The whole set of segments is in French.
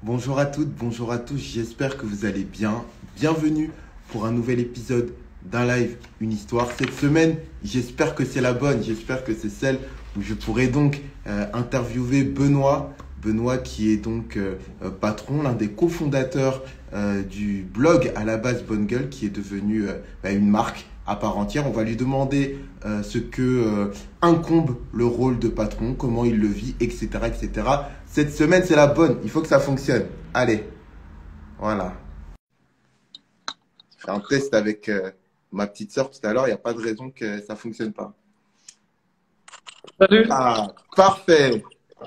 Bonjour à toutes, bonjour à tous, j'espère que vous allez bien. Bienvenue pour un nouvel épisode d'un live, une histoire. Cette semaine, j'espère que c'est la bonne, j'espère que c'est celle où je pourrai donc interviewer Benoît. Benoît qui est donc patron, l'un des cofondateurs du blog à la base Bonne Gueule qui est devenu une marque à part entière. On va lui demander ce que incombe le rôle de patron, comment il le vit, etc., etc. Cette semaine, c'est la bonne. Il faut que ça fonctionne. Allez, voilà. Je fais un test avec ma petite sœur tout à l'heure. Il n'y a pas de raison que ça fonctionne pas. Salut, Ah, parfait.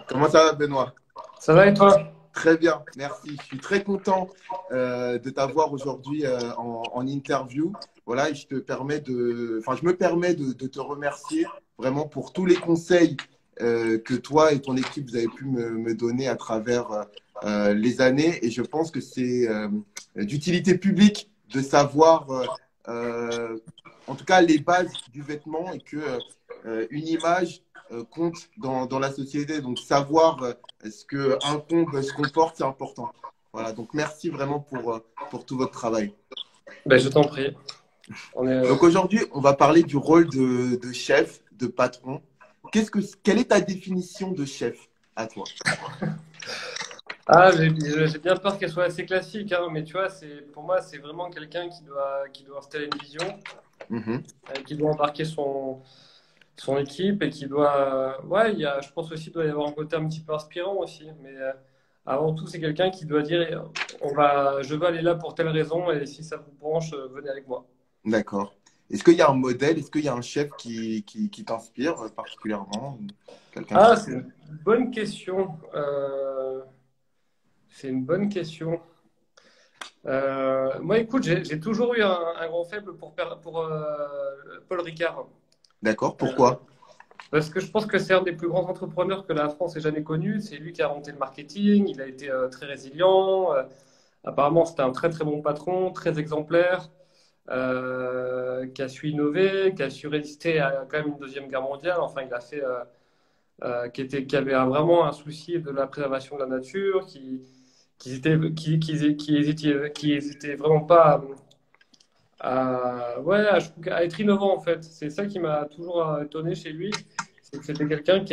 Comment ça va, Benoît? ça va et toi? Très bien, merci. Je suis très content de t'avoir aujourd'hui en interview. Voilà, et je me permets de te remercier vraiment pour tous les conseils que toi et ton équipe vous avez pu me donner à travers les années. Et je pense que c'est d'utilité publique de savoir, en tout cas, les bases du vêtement et que une image compte dans la société. Donc, savoir ce qu'un combe se comporte, c'est important. Voilà, donc merci vraiment pour tout votre travail. Ben, je t'en prie. On est... Donc aujourd'hui, on va parler du rôle de chef, de patron. Quelle est ta définition de chef à toi? Ah, j'ai bien peur qu'elle soit assez classique, hein, mais tu vois, pour moi, c'est vraiment quelqu'un qui doit installer une vision, Mhm. qui doit embarquer son équipe et qui doit. Ouais, je pense aussi qu'il doit y avoir un côté un petit peu inspirant aussi, mais avant tout, c'est quelqu'un qui doit dire je veux aller là pour telle raison et si ça vous branche, venez avec moi. D'accord. Est-ce qu'il y a un modèle, est-ce qu'il y a un chef qui t'inspire particulièrement? Quelqu'un qui... Ah, c'est une bonne question. C'est une bonne question. Moi, écoute, j'ai toujours eu un grand faible pour Paul Ricard. D'accord, Euh, pourquoi? Parce que je pense que c'est un des plus grands entrepreneurs que la France ait jamais connu. C'est lui qui a inventé le marketing. Il a été très résilient. Apparemment, c'était un très très bon patron, très exemplaire, qui a su innover, qui a su résister à quand même une deuxième guerre mondiale. Enfin, il a fait, qui avait vraiment un souci de la préservation de la nature, qui hésitait vraiment pas à être innovant en fait. C'est ça qui m'a toujours étonné chez lui, c'est que c'était quelqu'un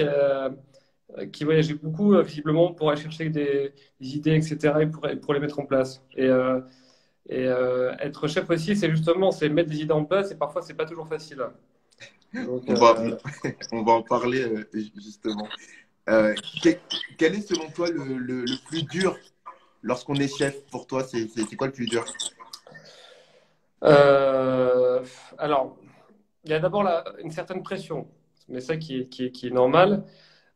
qui voyageait beaucoup visiblement pour aller chercher des idées, etc. et pour les mettre en place. Être chef aussi, c'est mettre des idées en place et parfois c'est pas toujours facile. Donc, On va, on va en parler justement. Euh, que- Quel est selon toi le plus dur lorsqu'on est chef? Pour toi, c'est quoi le plus dur? euh, alors, il y a d'abord une certaine pression, mais ça qui est normal.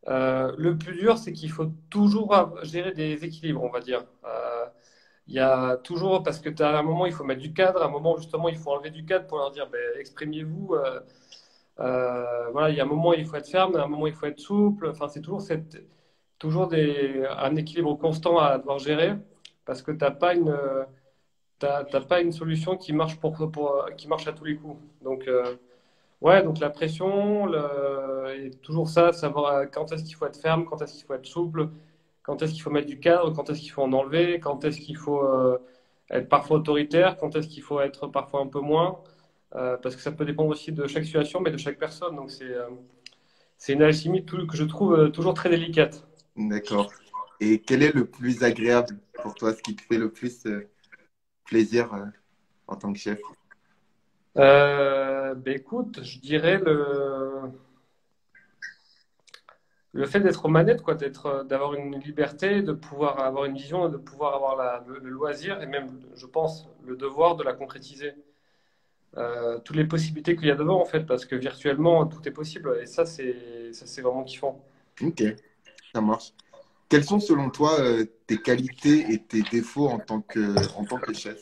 Le plus dur, c'est qu'il faut toujours gérer des équilibres, on va dire. Il y a toujours, parce que à un moment, il faut mettre du cadre, à un moment, justement, il faut enlever du cadre pour leur dire, ben, exprimez-vous. Voilà, il y a un moment, il faut être ferme, à un moment, il faut être souple. Enfin, c'est toujours un équilibre constant à devoir gérer, parce que t'as pas une solution qui marche qui marche à tous les coups. Donc, ouais, donc la pression, et toujours ça, savoir quand est-ce qu'il faut être ferme, quand est-ce qu'il faut être souple, quand est-ce qu'il faut mettre du cadre, quand est-ce qu'il faut en enlever, quand est-ce qu'il faut être parfois autoritaire, quand est-ce qu'il faut être parfois un peu moins, parce que ça peut dépendre aussi de chaque situation, mais de chaque personne. Donc c'est une alchimie que je trouve toujours très délicate. D'accord. Et quel est le plus agréable pour toi, ce qui te fait le plus plaisir en tant que chef? Ben écoute, je dirais le fait d'être aux manettes, quoi, d'avoir une liberté, de pouvoir avoir une vision, de pouvoir avoir le loisir et même, je pense, le devoir de la concrétiser. Toutes les possibilités qu'il y a devant, en fait, parce que virtuellement, tout est possible. Et ça, c'est vraiment kiffant. Ok, ça marche. Quelles sont selon toi tes qualités et tes défauts en tant que chef?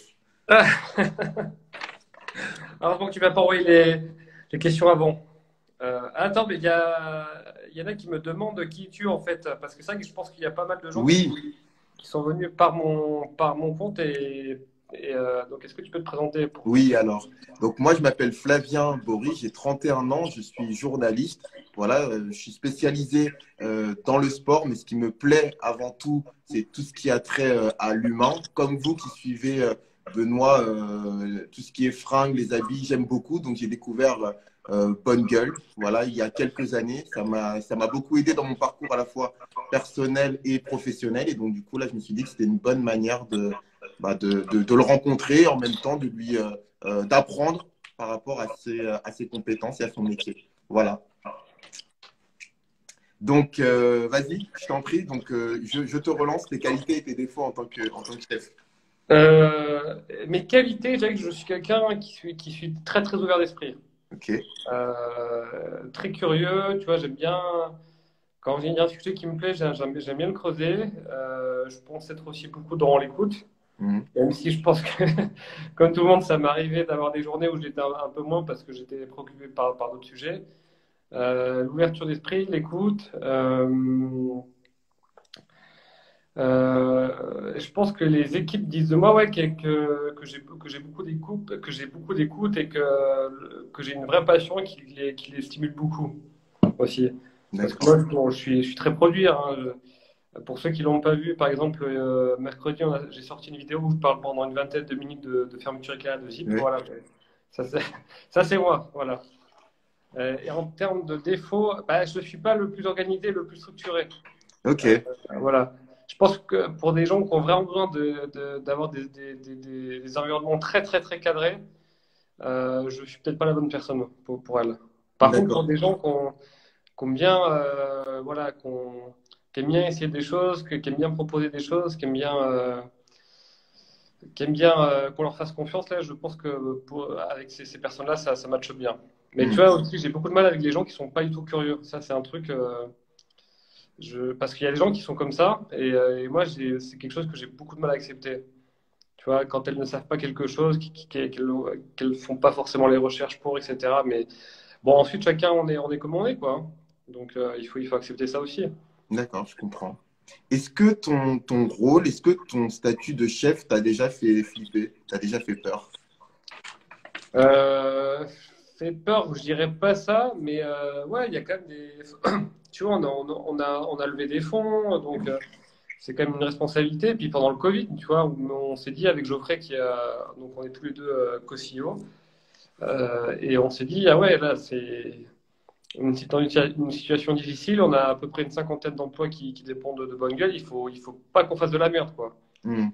Heureusement que tu m'as pas envoyé les questions avant. Attends, mais il y en a qui me demandent qui tu es, en fait. Parce que c'est vrai que je pense qu'il y a pas mal de gens Oui, qui sont venus par mon compte et Et donc, est-ce que tu peux te présenter Oui, alors. Donc, moi, je m'appelle Flavien Bory, j'ai 31 ans, je suis journaliste. Voilà, je suis spécialisé dans le sport, mais ce qui me plaît avant tout, c'est tout ce qui a trait à l'humain. Comme vous qui suivez, Benoît, tout ce qui est fringues, les habits, j'aime beaucoup. Donc, j'ai découvert Bonne Gueule, voilà, il y a quelques années. Ça m'a beaucoup aidé dans mon parcours à la fois personnel et professionnel. Et donc, du coup, là, je me suis dit que c'était une bonne manière de le rencontrer, en même temps de lui d'apprendre par rapport à ses compétences et à son métier. Voilà. Donc, vas-y, je t'en prie. Donc, je te relance tes qualités et tes défauts en tant que chef. Mes qualités, je dirais que je suis quelqu'un qui suis très, très ouvert d'esprit. Ok. Très curieux, tu vois, j'aime bien. Quand il y a un sujet qui me plaît, j'aime bien le creuser. Je pense être aussi beaucoup dans l'écoute. Mhm. Même si je pense que, comme tout le monde, ça m'est arrivé d'avoir des journées où j'étais un peu moins parce que j'étais préoccupé par d'autres sujets. L'ouverture d'esprit, l'écoute. Je pense que les équipes disent de moi ouais, que j'ai beaucoup d'écoute et que j'ai une vraie passion et qui les stimule beaucoup aussi. Parce que D'accord. moi, bon, je suis très produit. Hein. Pour ceux qui l'ont pas vu, par exemple, mercredi, j'ai sorti une vidéo où je parle pendant une vingtaine de minutes de fermeture éclair de zip. Oui. Voilà, ça c'est ça, c'est moi. Voilà. Et en termes de défauts, bah, je ne suis pas le plus organisé, le plus structuré. Ok. Voilà. Je pense que pour des gens qui ont vraiment besoin d'avoir des environnements très, très, très cadrés, je ne suis peut-être pas la bonne personne pour elle. Par contre, pour D'accord. des gens qui ont bien, voilà, qui aiment bien essayer des choses, qui aiment bien proposer des choses, qui aiment bien qu'on leur fasse confiance, là, je pense que avec ces personnes-là, ça matche bien. Mais tu Mhm. vois, aussi, j'ai beaucoup de mal avec les gens qui sont pas du tout curieux. Ça, c'est un truc. Parce qu'il y a des gens qui sont comme ça, et moi, c'est quelque chose que j'ai beaucoup de mal à accepter. Tu vois, quand elles ne savent pas quelque chose, qu'elles font pas forcément les recherches pour, etc. Mais bon, ensuite, chacun, on est comme on est, quoi. Donc, il faut accepter ça aussi. D'accord, je comprends. Est-ce que ton rôle, est-ce que ton statut de chef t'a déjà fait flipper, t'a déjà fait peur? Euh, Fait peur, je dirais pas ça, mais ouais, il y a quand même des. Tu vois, on a levé des fonds, donc c'est quand même une responsabilité. Et puis pendant le Covid, tu vois, où on s'est dit avec Geoffrey, donc on est tous les deux co-CEO, et on s'est dit, ah ouais, là, c'est dans une situation difficile, on a à peu près une cinquantaine d'emplois qui dépendent de Bonne Gueule, il faut pas qu'on fasse de la merde, quoi. Mhm.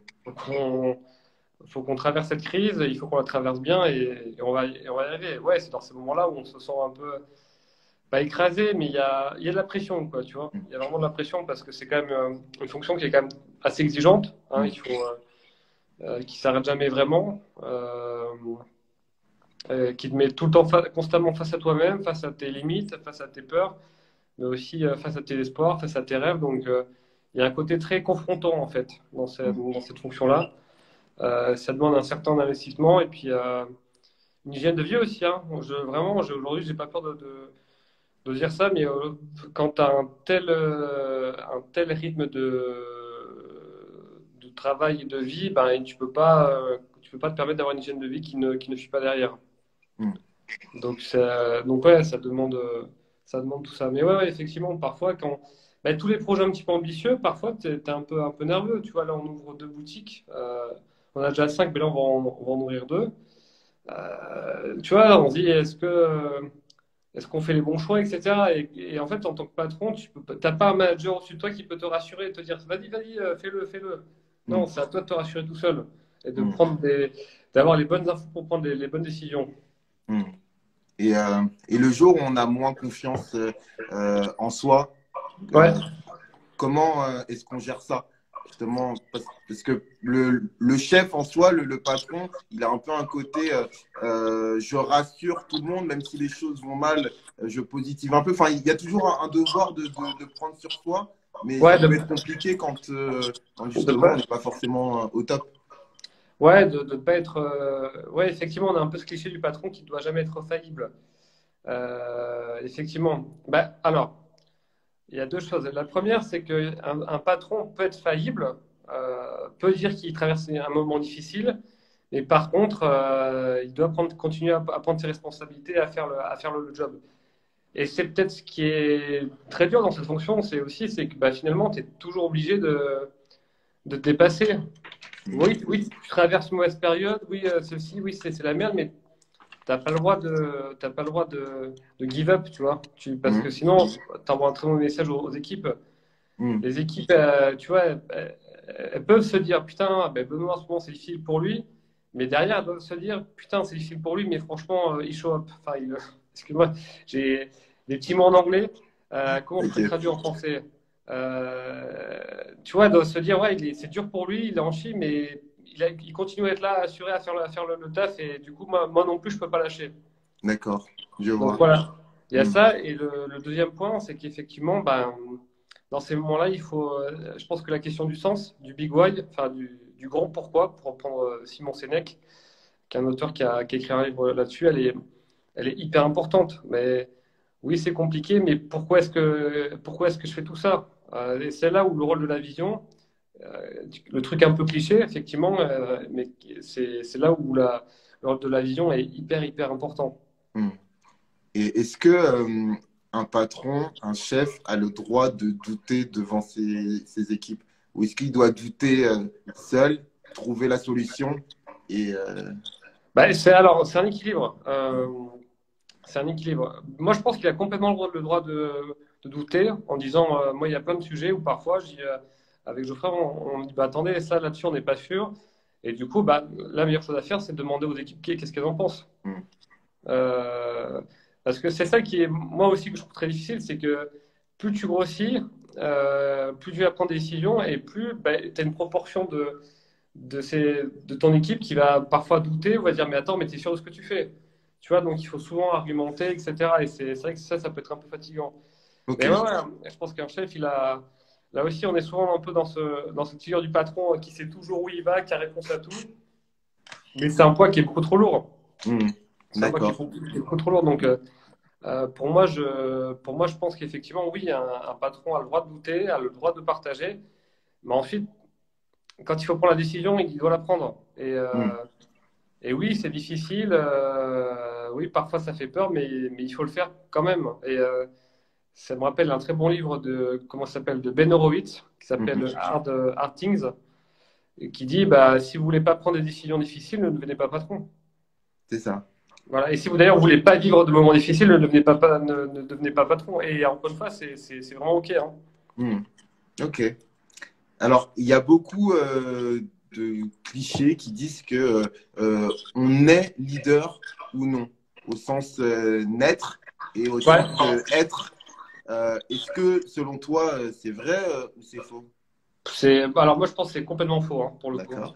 Faut qu'on traverse cette crise, il faut qu'on la traverse bien et on va y arriver. Ouais, c'est dans ces moments-là où on se sent un peu, pas écrasé, mais il y a de la pression, quoi, tu vois. Il y a vraiment de la pression parce que c'est quand même une fonction qui est quand même assez exigeante. Hein, Mhm. il faut, qui s'arrête jamais vraiment, qui te met tout le temps constamment face à toi-même, face à tes limites, face à tes peurs, mais aussi face à tes espoirs, face à tes rêves. Donc, il y a un côté très confrontant, en fait, Mhm. dans cette fonction-là. Ça demande un certain investissement et puis une hygiène de vie aussi. Hein. Aujourd'hui, j'ai pas peur de dire ça, mais quand tu as un tel rythme de travail et de vie, ben, tu peux pas te permettre d'avoir une hygiène de vie qui ne suit pas derrière. Mhm. Donc ouais, ça demande tout ça. Mais ouais, ouais, effectivement, parfois, ben, tous les projets un petit peu ambitieux, parfois, tu es, un peu nerveux. Tu vois, là, on ouvre deux boutiques. On a déjà cinq, mais là, on va en ouvrir deux. Tu vois, on se dit, est-ce qu'on fait les bons choix, etc. Et en fait, en tant que patron, tu n'as pas un manager au-dessus de toi qui peut te rassurer et te dire, vas-y, fais-le, fais-le. Non, Mhm. c'est à toi de te rassurer tout seul et Mhm. d'avoir les bonnes infos pour prendre les bonnes décisions. Mhm. Et le jour où on a moins confiance en soi, Ouais, euh, comment est-ce qu'on gère ça? Justement, parce que le chef en soi, le patron, il a un peu un côté je rassure tout le monde, même si les choses vont mal, je positive un peu. Enfin, il y a toujours un devoir de prendre sur soi, mais ouais, ça peut être compliqué quand de justement on pas, n'est pas forcément au top. ouais, de pas être. Ouais, effectivement, on a un peu ce cliché du patron qui ne doit jamais être faillible. Effectivement. Bah, alors, il y a deux choses. La première, c'est qu'un un patron peut être faillible, peut dire qu'il traverse un moment difficile, Mais par contre, il doit continuer à prendre ses responsabilités, à faire le job. Et c'est peut-être ce qui est très dur dans cette fonction, c'est que bah, finalement, tu es toujours obligé de te dépasser. Mm. Oui, oui, tu traverses une mauvaise période, oui, ceci, oui, c'est la merde, mais t'as pas le droit de give up, tu vois. Parce que Mm. sinon, tu envoies un très mauvais message aux équipes. Mm. Les équipes, tu vois, elles peuvent se dire, putain, ben Benoît, en ce moment, c'est difficile pour lui. Mais derrière, elles doivent se dire, putain, c'est difficile pour lui, mais franchement, il show up. Enfin, excuse-moi, j'ai des petits mots en anglais. Comment je peux le Ok. traduire en français? Tu vois, elles doivent se dire, ouais, c'est dur pour lui, il est en chie, mais il continue à être là, assuré à faire le taf. Et du coup, moi non plus, je peux pas lâcher. D'accord. Je Donc vois. voilà, il y a Mm. ça. Et le deuxième point, c'est qu'effectivement, ben, dans ces moments-là, je pense que la question du sens, du big why, enfin du grand pourquoi, pour reprendre Simon Sénèque, qui est un auteur qui a écrit un livre là-dessus, elle est hyper importante. Mais oui, c'est compliqué, mais pourquoi est-ce que je fais tout ça? Et c'est là où le rôle de la vision, le truc un peu cliché, effectivement, mais c'est là où le rôle de la vision est hyper, hyper important. Mm. Et est-ce que un patron, un chef a le droit de douter devant ses équipes? Ou est-ce qu'il doit douter seul, trouver la solution et Bah, c'est un équilibre. C'est un équilibre. Moi, je pense qu'il a complètement le droit de douter en disant, moi, il y a plein de sujets où parfois, avec Geoffrey, on dit, bah, attendez, ça, là-dessus, on n'est pas sûr. Et du coup, bah, la meilleure chose à faire, c'est de demander aux équipes qu'est-ce qu'elles en pensent. Hmm. Euh, Parce que c'est ça qui est, moi aussi, que je trouve très difficile, c'est que plus tu grossis, plus tu vas prendre des décisions et plus bah, tu as une proportion de ton équipe qui va parfois douter ou va dire, mais attends, mais tu es sûr de ce que tu fais? Tu vois, donc il faut souvent argumenter, etc. Et c'est vrai que ça peut être un peu fatigant. Ok, Mais ouais, ouais, je pense qu'un chef, là aussi, on est souvent un peu dans cette figure du patron qui sait toujours où il va, qui a réponse à tout. Mais c'est un poids qui est beaucoup trop lourd. Hmm. C'est un poids D'accord. qui est beaucoup trop lourd. Donc, pour moi, je pense qu'effectivement, oui, un patron a le droit de douter, a le droit de partager. Mais ensuite, quand il faut prendre la décision, il doit la prendre. Hmm. Et oui, c'est difficile. Oui, parfois ça fait peur, mais il faut le faire quand même. Et ça me rappelle un très bon livre comment ça s'appelle, de Ben Horowitz, qui Mhm. s'appelle Hard Things, et qui dit, bah, si vous voulez pas prendre des décisions difficiles, ne devenez pas patron. C'est ça. Voilà. Et si vous d'ailleurs voulez pas vivre de moments difficiles, ne devenez pas patron. Et encore une fois, c'est vraiment OK, hein. Hmm. Ok. Alors, il y a beaucoup de clichés qui disent que on est leader ou non, au sens naître et au Ouais. sens être. Est-ce que, selon toi, c'est vrai ou c'est faux? Alors moi, je pense que c'est complètement faux, hein, pour le coup. D'accord.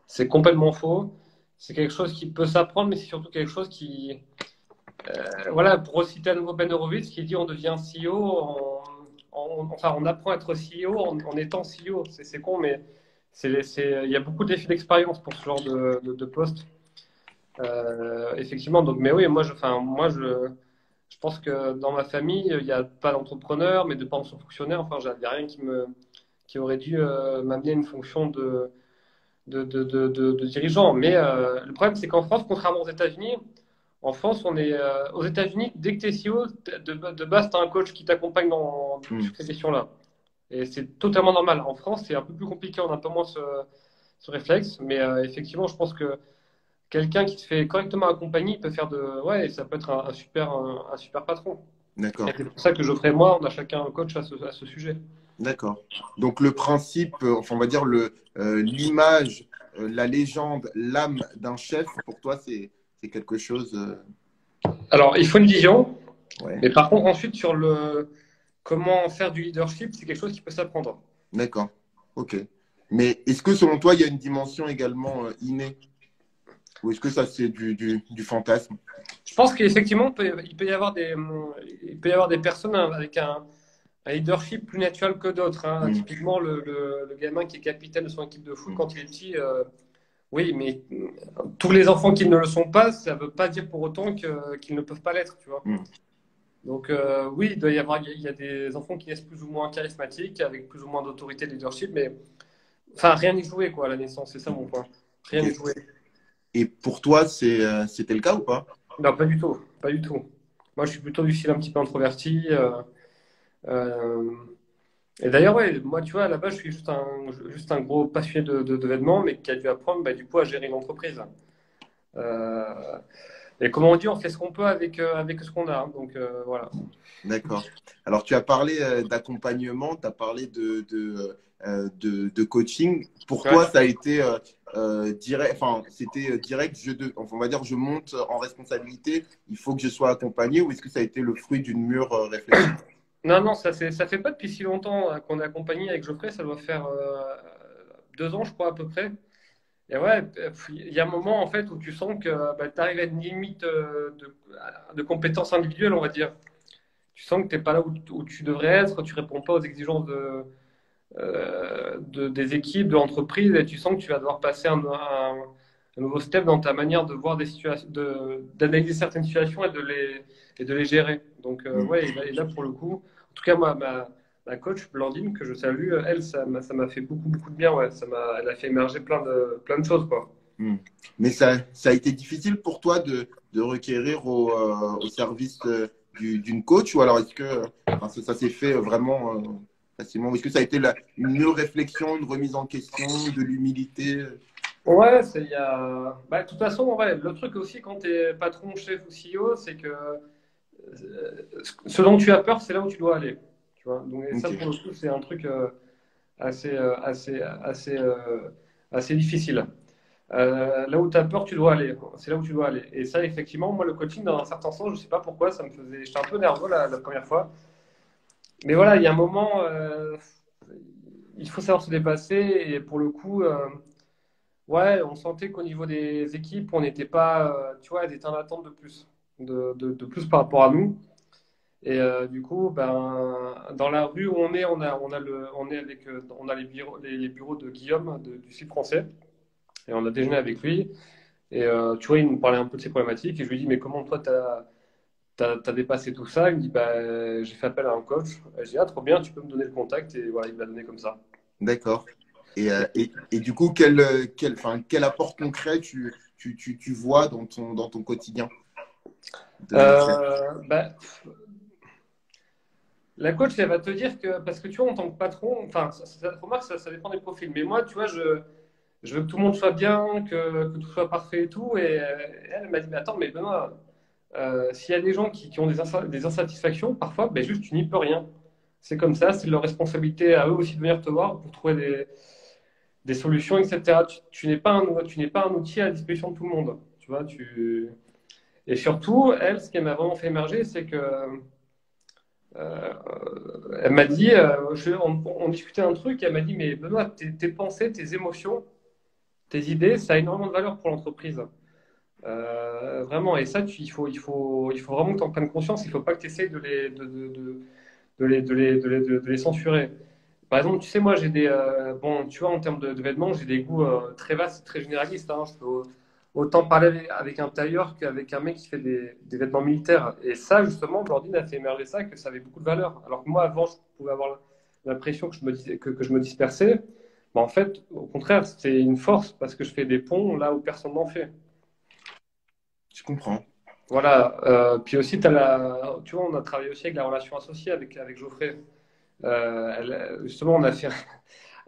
C'est complètement faux. C'est quelque chose qui peut s'apprendre, mais c'est surtout quelque chose voilà, pour reciter à nouveau Ben Horowitz, qui dit on devient CEO, enfin on apprend à être CEO en étant CEO. C'est con, mais il y a beaucoup d'effets d'expérience pour ce genre de poste. Effectivement, donc, mais oui, je pense que dans ma famille, il n'y a pas d'entrepreneur, mes deux parents sont fonctionnaires. Enfin, il n'y a rien qui aurait dû m'amener à une fonction de dirigeant. Mais le problème, c'est qu'en France, contrairement aux États-Unis, en France, aux États-Unis, dès que tu es CEO, de base, tu as un coach qui t'accompagne Hmm. sur ces questions-là. Et c'est totalement normal. En France, c'est un peu plus compliqué, on a un peu moins ce réflexe. Mais effectivement, je pense que quelqu'un qui se fait correctement accompagner peut faire ouais, ça peut être un super patron. Et D'accord. c'est pour ça que Geoffrey et moi, on a chacun un coach à ce sujet. D'accord. Donc, le principe, enfin, on va dire l'image, la légende, l'âme d'un chef, pour toi, c'est quelque chose. Alors, il faut une vision, Ouais. mais par contre, ensuite, sur le comment faire du leadership, c'est quelque chose qui peut s'apprendre. D'accord. Ok. Mais est-ce que selon toi, il y a une dimension également innée? Ou est-ce que ça, c'est du fantasme? Je pense qu'effectivement, il peut y avoir il peut y avoir des personnes avec un leadership plus naturel que d'autres, hein. Hmm. Typiquement, le gamin qui est capitaine de son équipe de foot Hmm. quand il est petit, oui, mais tous les enfants qui ne le sont pas, ça ne veut pas dire pour autant qu'ils ne peuvent pas l'être, tu vois. Hmm. Donc, oui, il y a des enfants qui naissent plus ou moins charismatiques, avec plus ou moins d'autorité de leadership, mais enfin, rien n'est joué, quoi, à la naissance, c'est ça mon point. Rien Ok. n'est joué. Et pour toi, c'était le cas ou pas? Non, pas du tout, pas du tout. Moi, je suis plutôt du style un petit peu introverti. Euh, et d'ailleurs, ouais, moi, tu vois, à la base, je suis juste un gros passionné de vêtements, mais qui a dû apprendre, bah, du coup, à gérer une entreprise. Euh, et comme on dit, on fait ce qu'on peut avec ce qu'on a, hein. Donc, voilà. D'accord. Alors, tu as parlé d'accompagnement, tu as parlé de coaching. Pour Ouais. toi, ça a été direct, enfin, c'était direct, enfin, on va dire, je monte en responsabilité, il faut que je sois accompagné, ou est-ce que ça a été le fruit d'une mûre réflexion? Non, non, ça fait pas depuis si longtemps qu'on est accompagné avec Geoffrey. Ça doit faire 2 ans, je crois, à peu près. Et ouais, il y a un moment, en fait, où tu sens que bah, tu arrives à une limite de compétences individuelles, on va dire. Tu sens que tu n'es pas là où tu devrais être, tu réponds pas aux exigences des équipes, de l'entreprise, et tu sens que tu vas devoir passer un nouveau step dans ta manière de voir des situations, d'analyser certaines situations et de les gérer. Donc, Hmm. ouais, et là, pour le coup, en tout cas, moi, ma coach, Blandine, que je salue, elle, ça m'a fait beaucoup, beaucoup de bien. Ouais. Elle a fait émerger plein de choses, quoi. Hmm. Mais ça a été difficile pour toi de requérir au service d'une coach, ou alors est-ce que enfin, ça s'est fait vraiment facilement? Ou est-ce que ça a été une mûre réflexion, une remise en question, de l'humilité? Ouais, il y a... bah, de toute façon, ouais, le truc aussi, quand tu es patron, chef ou CEO, c'est que ce dont tu as peur, c'est là où tu dois aller. Tu vois? Donc, et ça, pour le Ok. coup, c'est un truc assez difficile. Là où tu as peur, tu dois aller. C'est là où tu dois aller. Et ça, effectivement, moi, le coaching, dans un certain sens, je sais pas pourquoi, ça me faisait. J'étais un peu nerveux la première fois. Mais voilà, il y a un moment, il faut savoir se dépasser. Et pour le coup, ouais, on sentait qu'au niveau des équipes, on n'était pas. Tu vois, elles étaient en attente de plus. De plus par rapport à nous. Et du coup, ben, dans la rue où on est, on a les bureaux de Guillaume du site français. Et on a déjeuné avec lui. Et tu vois, il nous parlait un peu de ses problématiques. Et je lui dis, mais comment toi, t'as dépassé tout ça? Il me dit, bah, j'ai fait appel à un coach. Et j'ai dit, ah, trop bien, tu peux me donner le contact. Et voilà, il me l'a donné comme ça. D'accord. Et, Et du coup, enfin, quel apport concret tu vois dans ton quotidien de l'extérieur? bah, la coach, elle va te dire que, parce que tu vois, en tant que patron, enfin, remarque, ça dépend des profils. Mais moi, tu vois, je veux que tout le monde soit bien, que tout soit parfait et tout. Et elle m'a dit, mais attends, mais Benoît, s'il y a des gens qui ont des insatisfactions, parfois, ben juste, tu n'y peux rien. C'est comme ça, c'est leur responsabilité à eux aussi de venir te voir pour trouver des solutions, etc. Tu n'es pas un outil à la disposition de tout le monde. Tu vois, Et surtout, elle, ce qui m'a vraiment fait émerger, c'est que euh, elle m'a dit, on discutait un truc, et elle m'a dit, mais Benoît, tes pensées, tes émotions, tes idées, ça a énormément de valeur pour l'entreprise. Vraiment, et ça, il faut vraiment que tu en prennes conscience. Il ne faut pas que tu essayes de les censurer. Par exemple, tu sais, moi, bon, tu vois, en termes de vêtements, j'ai des goûts très vastes et très généralistes, hein. Je peux autant parler avec un tailleur qu'avec un mec qui fait des vêtements militaires. Et ça, justement, Blandine a fait émerger ça, que ça avait beaucoup de valeur. Alors que moi, avant, je pouvais avoir l'impression que je me dispersais. Mais en fait, au contraire, c'est une force parce que je fais des ponts là où personne n'en fait. Je comprends. Voilà. Puis aussi, tu vois, on a travaillé aussi avec la relation associée avec Geoffrey. Justement, on a fait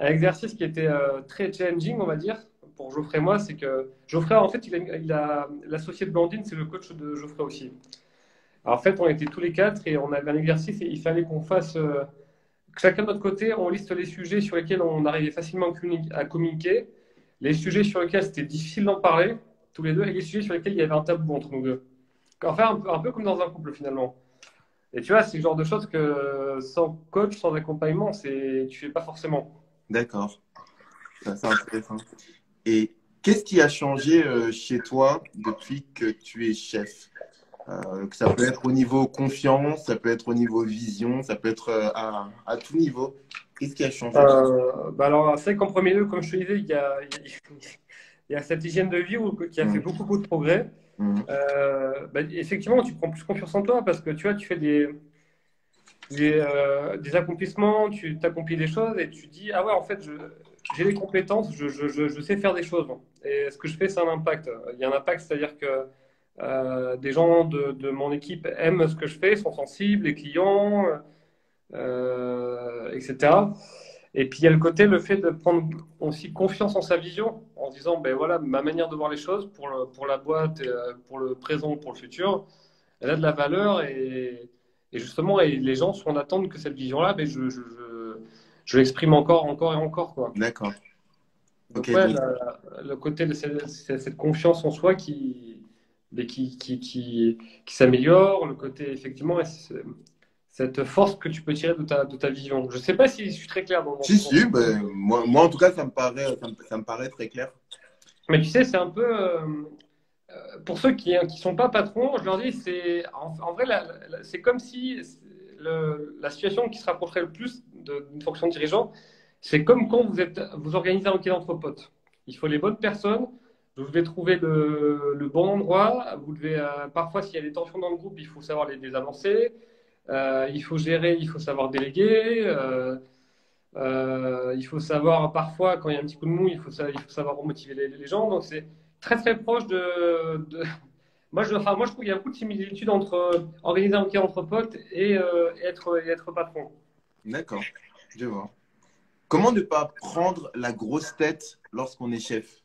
un exercice qui était très challenging, on va dire, pour Geoffrey et moi. C'est que Geoffrey, en fait, l'associé de Blandine, c'est le coach de Geoffrey aussi. Alors, en fait, on était tous les quatre et on avait un exercice et il fallait qu'on fasse, que chacun de notre côté, on liste les sujets sur lesquels on arrivait facilement à communiquer, les sujets sur lesquels c'était difficile d'en parler, tous les deux, et les sujets sur lesquels il y avait un tabou entre nous deux. Enfin, un peu comme dans un couple finalement. Et tu vois, c'est le genre de choses que sans coach, sans accompagnement, tu fais pas forcément. D'accord. C'est intéressant. Et qu'est-ce qui a changé chez toi depuis que tu es chef? Que ça peut être au niveau confiance, ça peut être au niveau vision, ça peut être à tout niveau. Qu'est-ce qui a changé? Bah alors, c'est vrai qu'en premier lieu, comme je te disais, il y a cette hygiène de vie qui a fait Mhm. beaucoup, beaucoup de progrès. Mhm. Bah, effectivement, tu prends plus confiance en toi parce que tu vois, des accomplissements, tu accomplis des choses et tu dis, ah ouais, en fait, j'ai les compétences, je sais faire des choses. Et ce que je fais, c'est un impact. Il y a un impact, c'est-à-dire que des gens de mon équipe aiment ce que je fais, sont sensibles, les clients, etc. Et puis il y a le fait de prendre aussi confiance en sa vision, en se disant, ben voilà, ma manière de voir les choses pour la boîte, pour le présent, pour le futur, elle a de la valeur et justement, et les gens sont en attente que cette vision-là, ben je l'exprime encore et encore, quoi. D'accord. Ok, Donc ouais, donc le côté de cette confiance en soi mais qui s'améliore, le côté effectivement, cette force que tu peux tirer de ta vision. Je ne sais pas si je suis très clair si, si, ben, moi, en tout cas, ça me paraît très clair. Mais tu sais, c'est un peu pour ceux qui ne sont pas patrons, je leur dis, en vrai, c'est comme si la situation qui se rapprocherait le plus d'une fonction de dirigeant, c'est comme quand vous organisez un week-end entre potes. Il faut les bonnes personnes, vous devez trouver le bon endroit, vous devez, parfois, s'il y a des tensions dans le groupe, il faut savoir les désamorcer, il faut gérer, il faut savoir déléguer, il faut savoir, parfois, quand il y a un petit coup de mou, il faut savoir remotiver les gens. Donc, c'est très, très proche moi, je trouve qu'il y a beaucoup de similitudes entre organiser un week-end entre potes et être patron. D'accord, je vois. Comment ne pas prendre la grosse tête lorsqu'on est chef?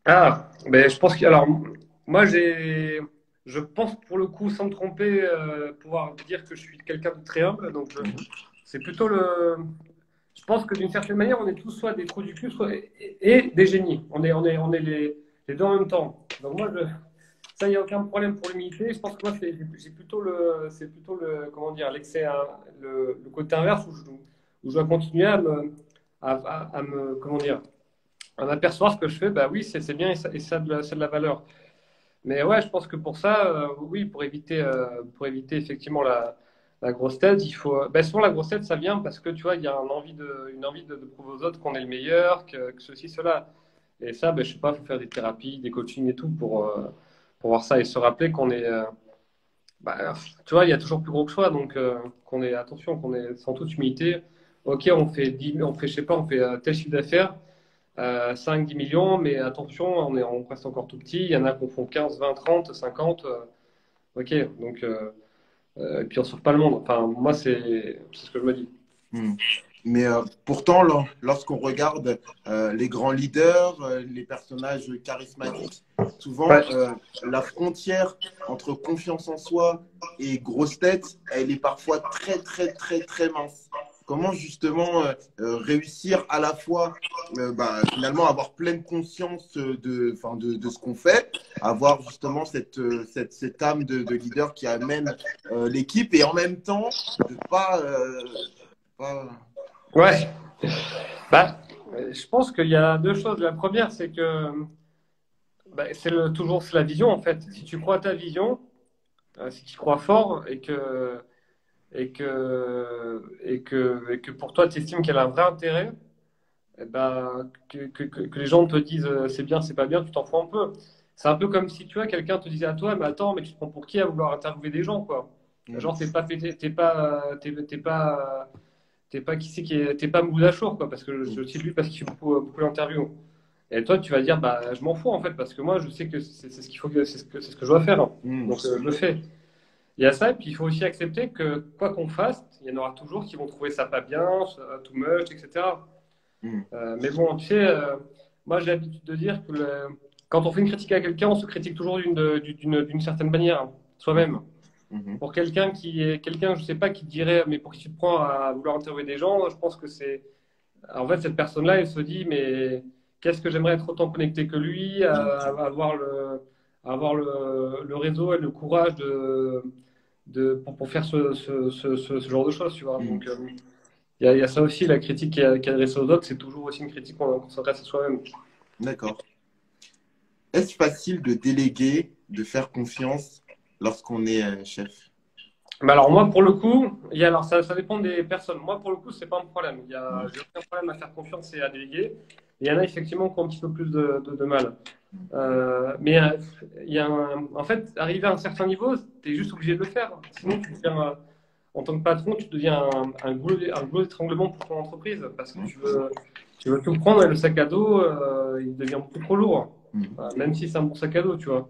Ah, ben, je pense que, alors, moi, je pense pour le coup, sans me tromper, pouvoir dire que je suis quelqu'un de très humble. Donc, Mhm. c'est plutôt je pense que d'une certaine manière, on est tous soit des trous du cul, soit et des génies. On est les deux en même temps. Donc, moi, ça, il n'y a aucun problème pour l'humilité. Je pense que moi, c'est plutôt comment dire, l'excès, hein, le côté inverse où je dois continuer à me, comment dire, à m'apercevoir ce que je fais. Bah oui, c'est bien et ça a c'est de la valeur. Mais ouais, je pense que pour ça, oui, pour éviter effectivement la grosse tête, il faut. Ben, souvent, la grosse tête, ça vient parce que tu vois, il y a une envie de prouver aux autres qu'on est le meilleur, que ceci, cela. Et ça, ben, je sais pas, il faut faire des thérapies, des coachings et tout pour voir ça et se rappeler qu'on est. Bah, tu vois, il y a toujours plus gros que soi, donc attention, qu'on est sans toute humilité. Ok, on fait, je sais pas, on fait tel chiffre d'affaires, 5, 10 millions, mais attention, on reste encore tout petit. Il y en a qui en font 15, 20, 30, 50. Ok, donc, et puis on sauve pas le monde. Enfin, moi, c'est ce que je me dis. Hmm. Mais pourtant, lorsqu'on regarde les grands leaders, les personnages charismatiques, souvent Ouais. la frontière entre confiance en soi et grosse tête, elle est parfois très, très, très, très mince. Comment justement réussir à la fois, finalement, avoir pleine conscience de ce qu'on fait, avoir justement cette âme de leader qui amène l'équipe et en même temps de pas Ouais. Bah, je pense qu'il y a deux choses. La première, c'est que bah, toujours c'est la vision en fait. Si tu crois à ta vision, si tu crois fort et que pour toi tu estimes qu'elle a un vrai intérêt, eh ben, que les gens te disent c'est bien, c'est pas bien, tu t'en fous un peu. C'est un peu comme si tu vois quelqu'un te disait à toi, mais attends, mais tu te prends pour qui à vouloir interviewer des gens quoi. Hmm. Genre t'es pas t'es pas Moudachour quoi, parce que je cite lui parce qu'il fait beaucoup d'interviews. Et toi, tu vas dire, bah, je m'en fous en fait, parce que moi, je sais que c'est ce qu'il faut, c'est ce que je dois faire. Hmm. Donc, je le fais. Il y a ça, et puis il faut aussi accepter que quoi qu'on fasse, il y en aura toujours qui vont trouver ça pas bien, too much, etc. Hmm. Mais bon, tu sais, moi j'ai l'habitude de dire que quand on fait une critique à quelqu'un, on se critique toujours d'une certaine manière, hein, soi-même. Mhm. Mhm. Pour quelqu'un je sais pas, qui dirait, mais pour qui tu te prends à vouloir interviewer des gens, je pense que en fait, cette personne-là, elle se dit, mais qu'est-ce que j'aimerais être autant connecté que lui, avoir le réseau et le courage pour faire ce genre de choses, tu vois. Hmm. Donc, il y a ça aussi, la critique qui est adressée aux autres, c'est toujours aussi une critique qu'on s'adresse à soi-même. D'accord. Est-ce facile de déléguer, de faire confiance lorsqu'on est chef? Mais alors moi pour le coup, alors ça dépend des personnes. Moi pour le coup c'est pas un problème. Hmm. J'ai aucun problème à faire confiance et à déléguer. Il y en a effectivement qui ont un petit peu plus de mal. Mais il y a en fait arrivé à un certain niveau, tu es juste obligé de le faire. Sinon tu deviens en tant que patron, tu deviens un goulot d'étranglement pour ton entreprise parce que tu veux tout prendre et le sac à dos, il devient beaucoup trop lourd. Même si c'est un bon sac à dos, tu vois.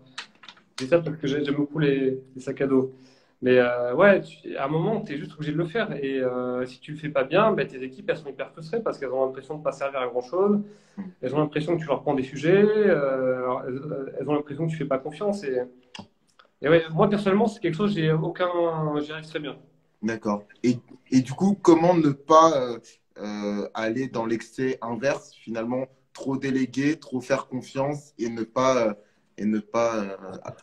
C'est ça parce que j'aime beaucoup les sacs à dos. Mais ouais, à un moment, tu es juste obligé de le faire. Et si tu le fais pas bien, ben, tes équipes, elles sont hyper frustrées parce qu'elles ont l'impression de ne pas servir à grand-chose. Elles ont l'impression que tu leur prends des sujets. Elles ont l'impression que tu fais pas confiance. Et ouais, moi, personnellement, c'est quelque chose, j'y arrive très bien. D'accord. Et du coup, comment ne pas aller dans l'excès inverse, finalement, trop déléguer, trop faire confiance et ne pas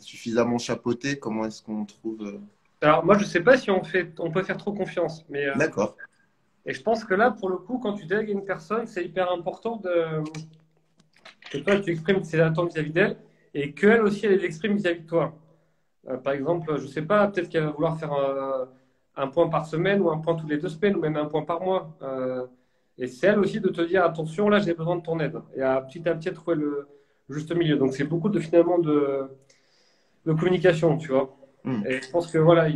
suffisamment chapeauter? Comment est-ce qu'on trouve Alors, moi, je sais pas si on peut faire trop confiance. D'accord. Et je pense que là, pour le coup, quand tu délègues à une personne, c'est hyper important que toi, tu exprimes tes attentes vis-à-vis d'elle et qu'elle aussi, elle les exprime vis-à-vis de toi. Par exemple, je sais pas, peut-être qu'elle va vouloir faire un point par semaine ou un point toutes les 2 semaines ou même un point par mois. Et c'est elle aussi de te dire, attention, là, j'ai besoin de ton aide. Et à petit, trouver le juste milieu. Donc, c'est beaucoup finalement de communication, tu vois. Hmm. Et je pense que voilà,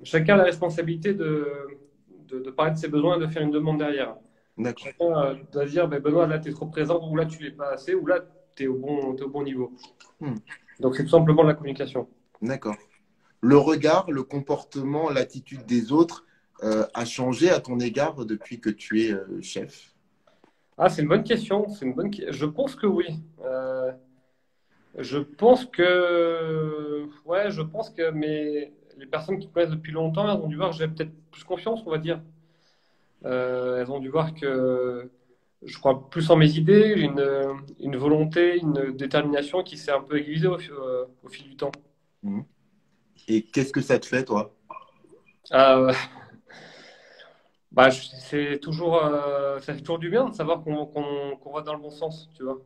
chacun a la responsabilité de parler de ses besoins et de faire une demande derrière. D'accord. Chacun doit dire, ben, Benoît, là, tu es trop présent, ou là, tu l'es pas assez, ou là, tu es t'es au bon niveau. Hmm. Donc, c'est tout simplement de la communication. D'accord. Le regard, le comportement, l'attitude des autres a changé à ton égard depuis que tu es chef? Ah, c'est une bonne question. Je pense que oui. Je pense que, ouais, je pense que les personnes qui me connaissent depuis longtemps, elles ont dû voir que j'ai peut-être plus confiance, on va dire. Elles ont dû voir que je crois plus en mes idées, j'ai une volonté, une détermination qui s'est un peu aiguisée au fil du temps. Hmm. Et qu'est-ce que ça te fait, toi? Euh, Bah, ça fait toujours du bien de savoir qu'on va dans le bon sens, tu vois.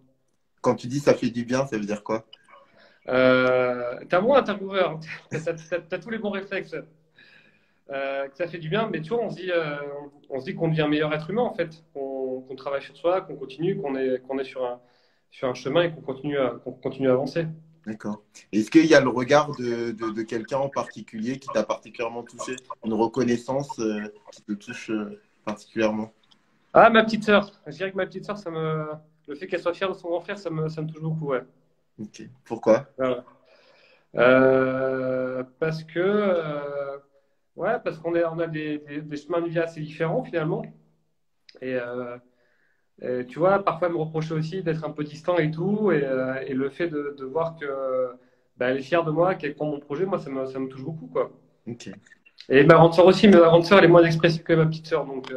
Quand tu dis ça fait du bien, ça veut dire quoi? T'es un bon intervieweur, hein. T'as tous les bons réflexes. Que ça fait du bien, mais tu vois, on se dit qu'on devient meilleur être humain, en fait, qu'on travaille sur soi, qu'on continue, qu'on est sur un chemin et qu'on continue à avancer. D'accord. Est-ce qu'il y a le regard de quelqu'un en particulier qui t'a particulièrement touché? Une reconnaissance qui te touche particulièrement? Ah, ma petite sœur. Je dirais que ma petite sœur, le fait qu'elle soit fière de son grand frère, ça me touche beaucoup, ouais. Ok. Pourquoi? Voilà. Parce qu'on a des chemins de vie assez différents finalement. Et, tu vois, parfois elle me reprochait aussi d'être un peu distant et tout. Et le fait de voir que bah, elle est fière de moi, qu'elle prend mon projet, moi ça me touche beaucoup, quoi. Ok. Et ma grande sœur aussi, mais ma grande sœur elle est moins expressive que ma petite sœur, donc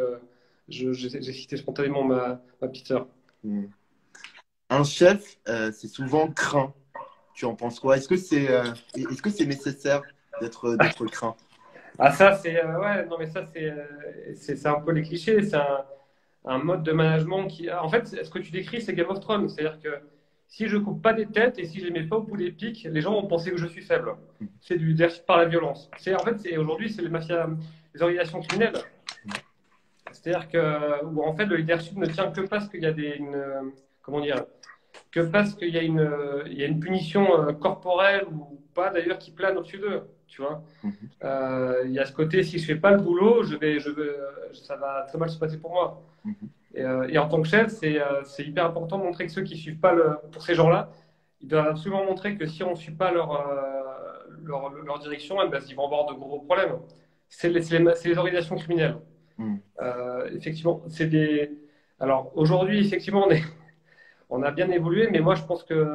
j'ai cité spontanément ma petite sœur. Hmm. Un chef, c'est souvent craint. Tu en penses quoi? Est-ce que c'est nécessaire d'être craint? Ah ça c'est ouais non mais ça c'est un peu les clichés, c'est un mode de management qui. En fait, ce que tu décris, c'est Game of Thrones. C'est-à-dire que si je coupe pas des têtes et si je les mets pas au bout des pics, les gens vont penser que je suis faible. C'est du leadership par la violence. Aujourd'hui, c'est les mafias, les organisations criminelles. C'est-à-dire que où en fait le leadership ne tient que parce qu'il y a comment dire, que parce qu'il y a il y a une punition corporelle ou pas d'ailleurs qui plane au-dessus d'eux. Tu vois. Mhm. Il y a ce côté, si je fais pas le boulot, ça va très mal se passer pour moi. Mhm. Et en tant que chef, c'est hyper important de montrer que ceux qui suivent pas pour ces gens-là, ils doivent absolument montrer que si on ne suit pas leur direction, eh ben, ils vont avoir de gros problèmes. C'est les organisations criminelles. Mhm. Effectivement, Alors aujourd'hui, effectivement, on a bien évolué, mais moi je pense que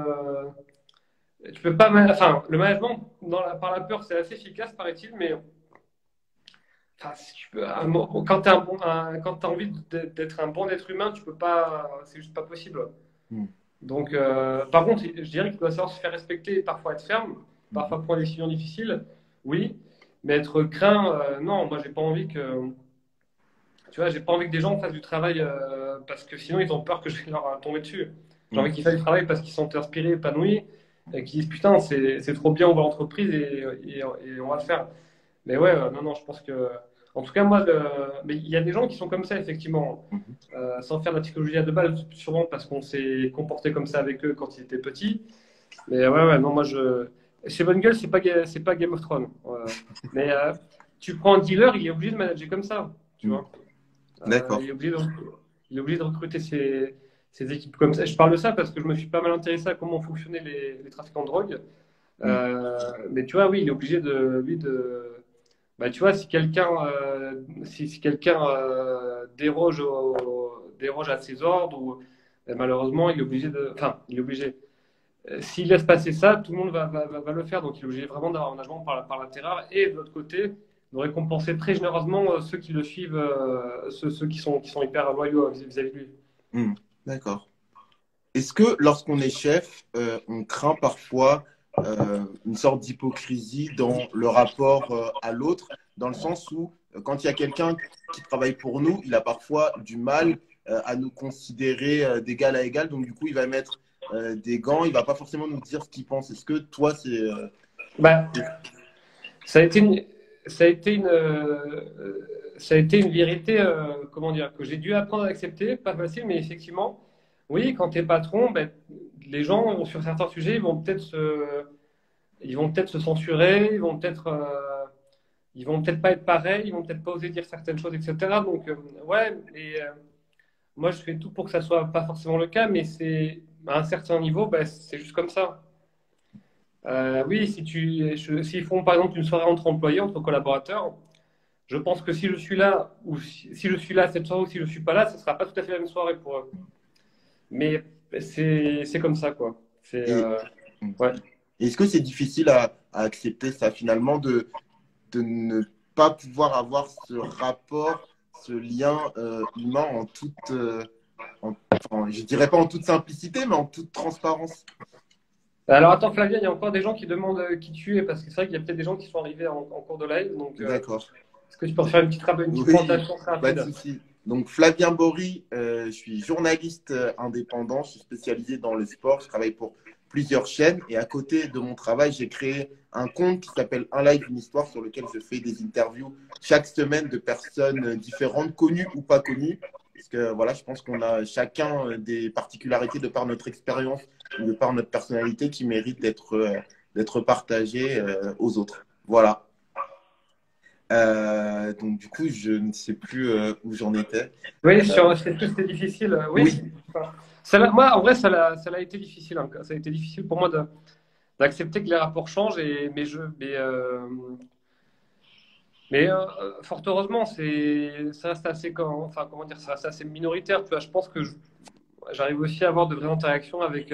tu peux pas. Enfin, le management par la peur, c'est assez efficace, paraît-il, mais enfin, si tu peux, quand tu as envie d'être un bon être humain, tu peux pas, c'est juste pas possible. Mhm. Donc, par contre, je dirais qu'il doit savoir se faire respecter et parfois être ferme, Mhm. parfois prendre des décisions difficiles, oui, mais être craint, non, moi j'ai pas envie tu vois, j'ai pas envie que des gens fassent du travail parce que sinon ils ont peur que je vais leur tomber dessus. J'ai envie Mhm. qu'ils fassent du travail parce qu'ils sont inspirés, épanouis, et qu'ils disent putain, c'est trop bien, on va l'entreprise et on va le faire. Mais ouais, non, non, je pense que. En tout cas, mais il y a des gens qui sont comme ça, effectivement, Mhm. sans faire de la psychologie à deux balles, sûrement parce qu'on s'est comporté comme ça avec eux quand ils étaient petits. Mais ouais, ouais, non, moi, chez Bonne Gueule, c'est pas Game of Thrones. Mais tu prends un dealer, il est obligé de manager comme ça, tu vois. D'accord. Il est obligé de recruter ses équipes comme ça. Je parle de ça parce que je me suis pas mal intéressé à comment fonctionnaient les trafiquants de drogue. Mm. Mais tu vois, oui, il est obligé bah, tu vois, si quelqu'un déroge à ses ordres, malheureusement, il est obligé de. Enfin, il est obligé. S'il laisse passer ça, tout le monde va le faire. Donc, il est obligé vraiment d'avoir un agent par la terreur. Et de l'autre côté, de récompenser très généreusement ceux qui le suivent, ceux qui sont hyper loyaux vis-à-vis de lui. Mm. D'accord. Est-ce que lorsqu'on est chef, on craint parfois une sorte d'hypocrisie dans le rapport à l'autre, dans le sens où quand il y a quelqu'un qui travaille pour nous, il a parfois du mal à nous considérer d'égal à égal, donc du coup il va mettre des gants, il va pas forcément nous dire ce qu'il pense. Est-ce que toi Bah, ça a été une, ça a été une, ça a été une vérité, comment dire, que j'ai dû apprendre à accepter, pas facile, mais effectivement, oui, quand tu es patron, ben, les gens, sur certains sujets, ils vont peut-être se censurer, ils vont peut-être pas être pareils, ils vont peut-être pas oser dire certaines choses, etc. Donc, ouais, et moi, je fais tout pour que ça soit pas forcément le cas, mais c'est à un certain niveau, ben, c'est juste comme ça. Oui, s'ils font par exemple une soirée entre employés, entre collaborateurs, je pense que si je suis là, ou si je suis là cette soirée, ou si je suis pas là, ce ne sera pas tout à fait la même soirée pour eux. Mais c'est comme ça, quoi. et, Ouais. est-ce que c'est difficile à accepter ça finalement de ne pas pouvoir avoir ce rapport, ce lien humain en toute, enfin, je dirais pas en toute simplicité, mais en toute transparence. Alors attends, Flavien, il y a encore des gens qui demandent qui tu es, parce que c'est vrai qu'il y a peut-être des gens qui sont arrivés en cours de live. Donc, D'accord. est-ce que tu peux faire une petite Oui, présentation très pas de rapide? souci. Donc, Flavien Bory, je suis journaliste indépendant, je suis spécialisé dans le sport, je travaille pour plusieurs chaînes et à côté de mon travail, j'ai créé un compte qui s'appelle Un Live, une histoire sur lequel je fais des interviews chaque semaine de personnes différentes, connues ou pas connues. Parce que voilà, je pense qu'on a chacun des particularités de par notre expérience ou de par notre personnalité qui méritent d'être partagées aux autres. Voilà. Donc, du coup, je ne sais plus où j'en étais. Oui, est-ce que c'était difficile? Oui. Oui, Enfin, moi, en vrai, ça l'a été difficile, hein. Ça a été difficile pour moi d'accepter que les rapports changent, mais fort heureusement, ça reste assez, enfin, comment dire, ça reste assez minoritaire. Tu vois, je pense que j'arrive aussi à avoir de vraies interactions avec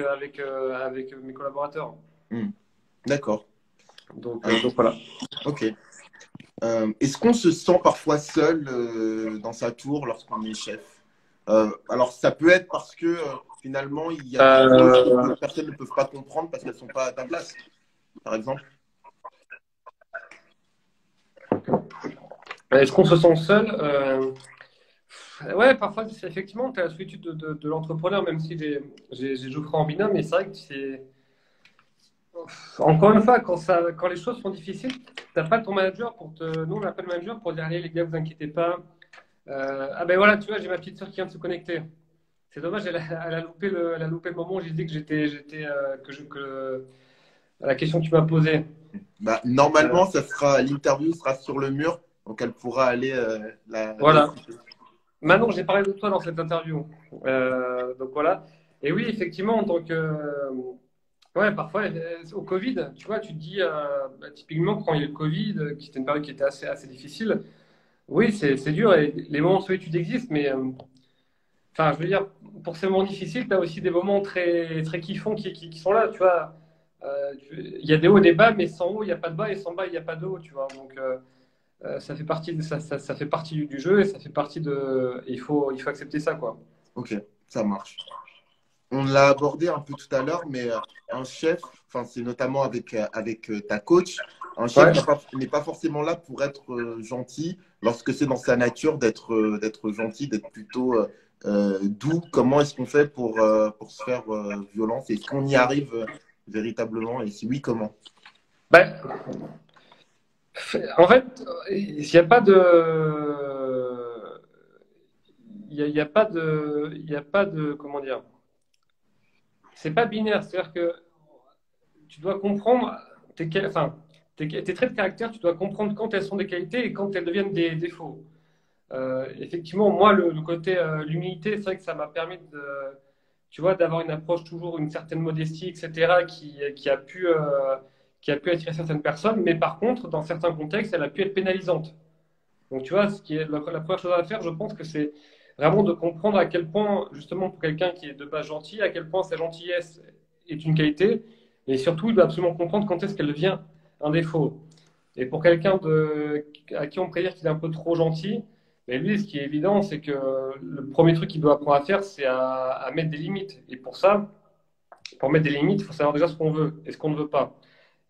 mes collaborateurs. hmm, d'accord. Donc voilà. Ok. Est-ce qu'on se sent parfois seul dans sa tour lorsqu'on est chef? Alors, ça peut être parce que finalement, il y a des choses que Euh, d'autres personnes ne peuvent pas comprendre parce qu'elles ne sont pas à ta place, par exemple. Est-ce qu'on se sent seul? Ouais, parfois, effectivement, tu as la solitude de l'entrepreneur, même si j'ai Geoffroy en binôme, mais c'est vrai que encore une fois, quand les choses sont difficiles, t'as pas ton manager nous, on n'a pas le manager pour dire, allez, les gars, vous inquiétez pas. Ah ben voilà, tu vois, j'ai ma petite sœur qui vient de se connecter. C'est dommage, elle a loupé le moment où j'ai dit que la question que tu m'as posée. Bah, Euh, normalement, l'interview sera sur le mur, donc elle pourra aller voilà. l'écouter. Maintenant, j'ai parlé de toi dans cette interview. Donc voilà. Et oui, effectivement, en tant que, ouais, parfois, au Covid, tu vois, tu te dis, bah, typiquement, quand il y a eu le Covid, qui était une période qui était assez difficile, oui, c'est dur et les moments de solitude existent, mais enfin, je veux dire, pour ces moments difficiles, tu as aussi des moments très kiffants qui sont là, tu vois. Il y a des hauts et des bas, mais sans haut, il n'y a pas de bas et sans bas, il n'y a pas de haut, tu vois. Donc, ça fait partie ça fait partie du jeu et ça fait partie il faut accepter ça, quoi. Ok, ça marche. On l'a abordé un peu tout à l'heure, mais un chef, enfin, c'est notamment avec ta coach, un chef Ouais. n'est pas forcément là pour être gentil lorsque c'est dans sa nature d'être gentil, d'être plutôt doux. Comment est-ce qu'on fait pour se faire violence? Est-ce qu'on y arrive véritablement? Et si oui, comment? Ben, en fait, il n'y a pas de, il y a pas de, il y a pas de, comment dire, c'est pas binaire. C'est-à-dire que tu dois comprendre, enfin, tes traits de caractère, tu dois comprendre quand elles sont des qualités et quand elles deviennent des défauts. Effectivement, moi, le côté l'humilité, c'est vrai que ça m'a permis de, tu vois, d'avoir une approche toujours, une certaine modestie, etc., qui a pu attirer certaines personnes. Mais par contre, dans certains contextes, elle a pu être pénalisante. Donc, tu vois, ce qui est la première chose à faire, je pense que c'est vraiment de comprendre à quel point, justement, pour quelqu'un qui est de base gentil, à quel point sa gentillesse est une qualité. Et surtout, il doit absolument comprendre quand est-ce qu'elle devient un défaut. Et pour quelqu'un à qui on pourrait dire qu'il est un peu trop gentil, mais lui, ce qui est évident, c'est que le premier truc qu'il doit apprendre à faire, c'est à mettre des limites. Et pour ça, pour mettre des limites, il faut savoir déjà ce qu'on veut et ce qu'on ne veut pas.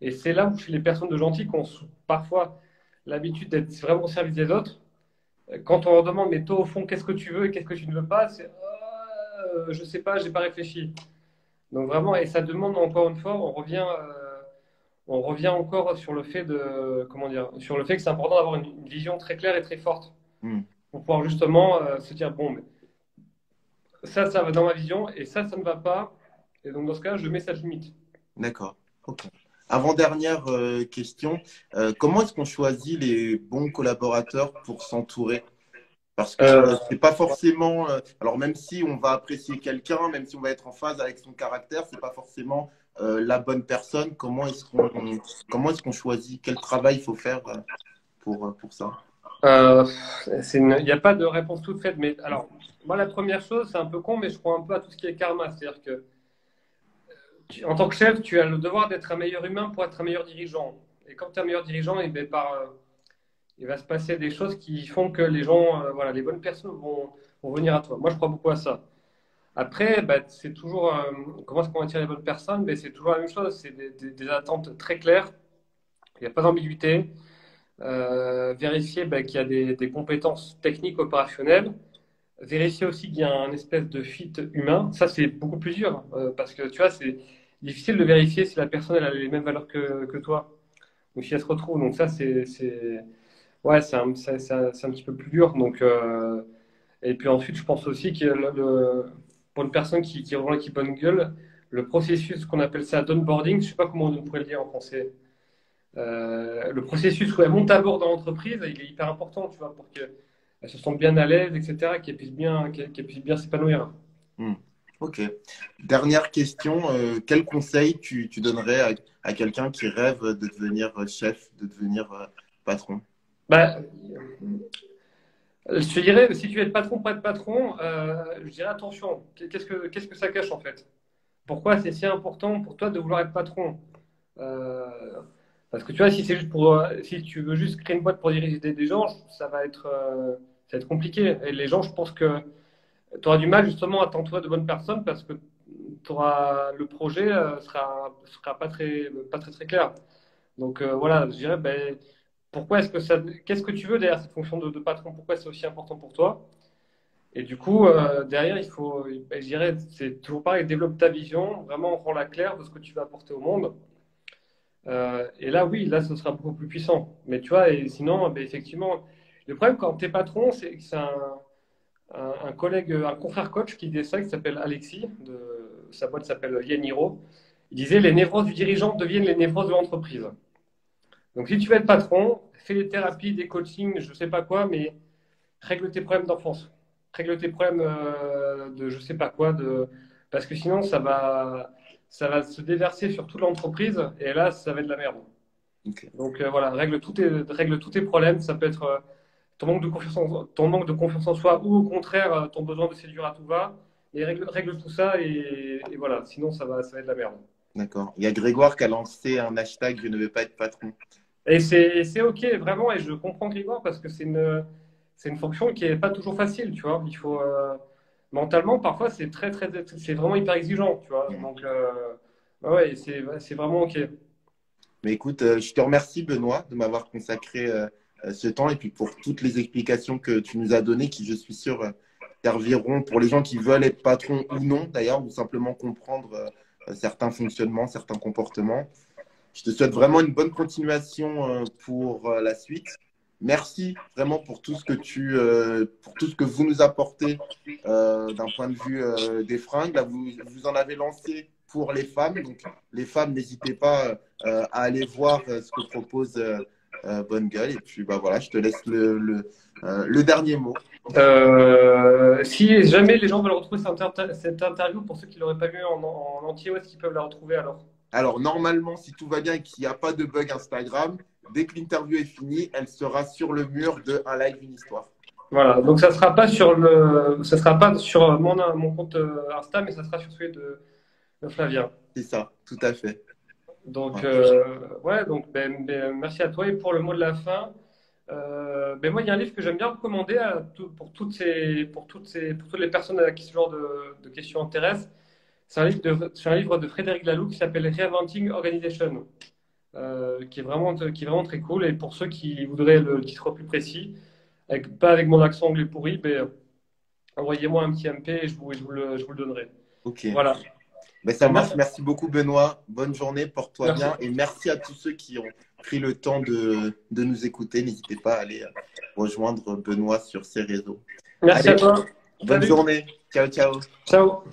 Et c'est là où chez les personnes de gentil qui ont parfois l'habitude d'être vraiment au service des autres, quand on leur demande, mais toi, au fond, qu'est-ce que tu veux et qu'est-ce que tu ne veux pas, c'est je sais pas, j'ai pas réfléchi. Donc vraiment, et ça demande encore une fois, on revient encore sur le fait de, comment dire, sur le fait que c'est important d'avoir une vision très claire et très forte Hmm. pour pouvoir justement se dire, bon, mais ça va dans ma vision et ça ne va pas. Et donc, dans ce cas, je mets cette limite. D'accord. Ok. Avant-dernière question, comment est-ce qu'on choisit les bons collaborateurs pour s'entourer? Parce que Euh, c'est pas forcément. Alors même si on va apprécier quelqu'un, même si on va être en phase avec son caractère, c'est pas forcément la bonne personne. Comment est-ce qu'on choisit? Quel travail il faut faire pour ça? euh, il n'y a pas de réponse toute faite, mais alors, moi, la première chose, c'est un peu con, mais je crois un peu à tout ce qui est karma. C'est-à-dire que, en tant que chef, tu as le devoir d'être un meilleur humain pour être un meilleur dirigeant. Et quand tu es un meilleur dirigeant, et ben, il va se passer des choses qui font que les gens, voilà, les bonnes personnes vont venir à toi. Moi, je crois beaucoup à ça. Après, bah, c'est toujours comment est-ce qu'on attire les bonnes personnes? Ben, c'est toujours la même chose. C'est des attentes très claires. Il n'y a pas d'ambiguïté. Vérifier bah, qu'il y a des compétences techniques opérationnelles. Vérifier aussi qu'il y a un espèce de fit humain. Ça, c'est beaucoup plus dur parce que tu vois, c'est difficile de vérifier si la personne elle a les mêmes valeurs que toi ou si elle se retrouve. Donc ça, ouais, c'est un petit peu plus dur. Donc, et puis ensuite, je pense aussi que pour une personne qui revend l'équipe bonne gueule, le processus qu'on appelle ça d'onboarding, je ne sais pas comment on pourrait le dire en français, le processus où elle monte à bord dans l'entreprise, il est hyper important, tu vois, pour qu'elle se sente bien à l'aise, etc., qu'elle puisse bien s'épanouir. Hmm. Ok. Dernière question, quel conseil tu donnerais à quelqu'un qui rêve de devenir chef, de devenir patron? Bah, je te dirais, si tu veux être patron, pas être patron, je dirais attention, qu'est-ce que ça cache en fait? Pourquoi c'est si important pour toi de vouloir être patron? Euh, Parce que tu vois, si c'est juste si tu veux juste créer une boîte pour diriger des gens, ça va être compliqué. Et les gens, je pense que tu auras du mal justement à t'entourer de bonnes personnes parce que le projet sera pas très, très clair. Donc voilà, je dirais, ben, qu'est-ce que tu veux derrière cette fonction de patron? Pourquoi c'est aussi important pour toi? Et du coup, derrière, ben, je dirais, c'est toujours pareil, développe ta vision, vraiment rends-la claire de ce que tu vas apporter au monde. Et là, oui, là, ce sera beaucoup plus puissant. Mais tu vois, et sinon, ben, effectivement, le problème quand tu es patron, c'est que c'est un collègue, un confrère coach qui disait ça, qui s'appelle Alexis, sa boîte s'appelle Yeniro. Il disait les névroses du dirigeant deviennent les névroses de l'entreprise. Donc, si tu veux être patron, fais des thérapies, des coachings, je sais pas quoi, mais règle tes problèmes d'enfance. Règle tes problèmes de je sais pas quoi, parce que sinon, ça va se déverser sur toute l'entreprise et là, ça va être de la merde. Ok. Donc voilà, règle tous tes problèmes. Ça peut être ton manque de confiance en soi ou au contraire ton besoin de séduire à tout va. Et règle tout ça et voilà, sinon ça va être de la merde. D'accord. Il y a Grégoire qui a lancé un hashtag Je ne veux pas être patron. Et c'est OK, vraiment, et je comprends Grégoire parce que c'est une fonction qui n'est pas toujours facile, tu vois. Il faut, mentalement, parfois, c'est vraiment hyper exigeant, tu vois. Mhm. Donc, ouais, c'est vraiment OK. Mais écoute, je te remercie, Benoît, de m'avoir consacré ce temps et puis pour toutes les explications que tu nous as données, qui, je suis sûr, serviront pour les gens qui veulent être patrons ou non, d'ailleurs, ou simplement comprendre certains fonctionnements, certains comportements. Je te souhaite vraiment une bonne continuation pour la suite. merci vraiment pour tout ce que pour tout ce que vous nous apportez d'un point de vue des fringues. Là, vous en avez lancé pour les femmes. Donc, les femmes, n'hésitez pas à aller voir ce que propose Bonne Gueule. Et puis, bah voilà, je te laisse le dernier mot. Si jamais les gens veulent retrouver cette interview, pour ceux qui ne l'auraient pas vu en entier, où est-ce qu'ils peuvent la retrouver alors? Alors, normalement, si tout va bien et qu'il n'y a pas de bug Instagram, dès que l'interview est finie, elle sera sur le mur de Un live, une histoire. Voilà, donc ça sera pas sur mon compte Insta, mais ça sera sur celui de Flavien. C'est ça, tout à fait. Donc, Ouais. ouais, donc merci à toi. Et pour le mot de la fin, moi, il y a un livre que j'aime bien recommander pour toutes les personnes à qui ce genre de questions intéresse. C'est un livre de Frédéric Laloux qui s'appelle Reinventing Organization, qui est vraiment très cool. Et pour ceux qui voudraient le titre plus précis, pas avec mon accent anglais pourri, envoyez-moi un petit MP et je vous le donnerai. Ok. Voilà. Ben, ça marche. Merci. Merci beaucoup, Benoît. Bonne journée, porte-toi Merci. bien. Et merci à tous ceux qui ont pris le temps de nous écouter. N'hésitez pas à aller rejoindre Benoît sur ses réseaux. Merci Allez, à toi. bonne Salut. journée. Ciao, ciao. Ciao.